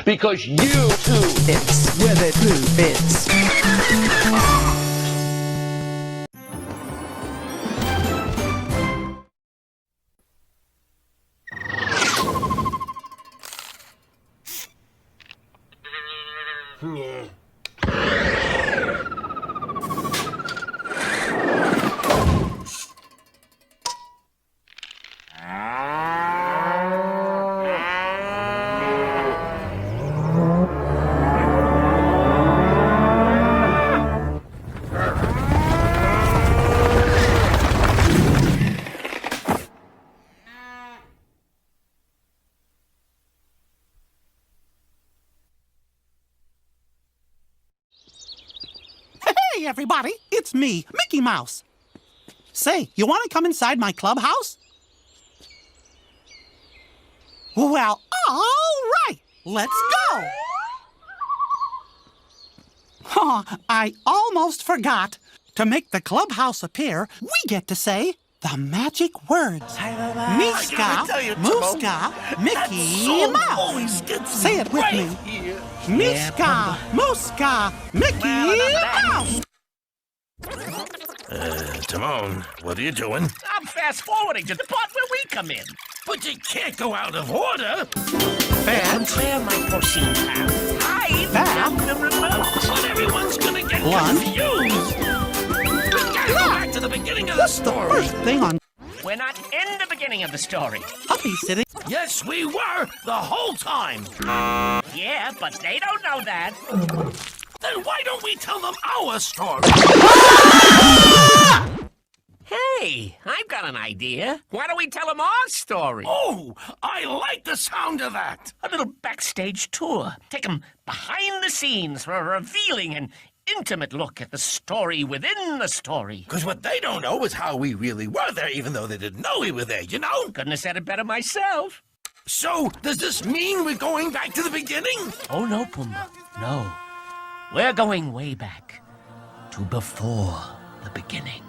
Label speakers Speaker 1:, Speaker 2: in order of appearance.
Speaker 1: Because you too.
Speaker 2: It's where the blue is.
Speaker 3: Hey, everybody, it's me, Mickey Mouse. Say, you want to come inside my clubhouse? Well, all right, let's go. Oh, I almost forgot. To make the clubhouse appear, we get to say the magic words. Miska, Mooska, Mickey Mouse. Say it with me. Miska, Mooska, Mickey Mouse.
Speaker 4: Timon, what are you doing?
Speaker 5: I'm fast-forwarding to the part where we come in.
Speaker 4: But you can't go out of order.
Speaker 3: Fetch,
Speaker 5: Clear my proceed path. Hide
Speaker 3: Back.
Speaker 5: the remote.
Speaker 4: But everyone's gonna get
Speaker 3: Lunch.
Speaker 4: confused. We gotta go back to the beginning of the story.
Speaker 3: first thing on.
Speaker 5: We're not in the beginning of the story.
Speaker 3: I'll be sitting.
Speaker 4: Yes, we were the whole time.
Speaker 5: Yeah, but they don't know that.
Speaker 4: Then why don't we tell them our story?
Speaker 5: Hey, I've got an idea. Why don't we tell them our story?
Speaker 4: Oh, I like the sound of that.
Speaker 5: A little backstage tour. Take them behind the scenes for a revealing and intimate look at the story within the story.
Speaker 4: Because what they don't know is how we really were there, even though they didn't know we were there, you know?
Speaker 5: Couldn't have said it better myself.
Speaker 4: So, does this mean we're going back to the beginning?
Speaker 5: Oh, no, Pumbaa. No. We're going way back to before the beginning.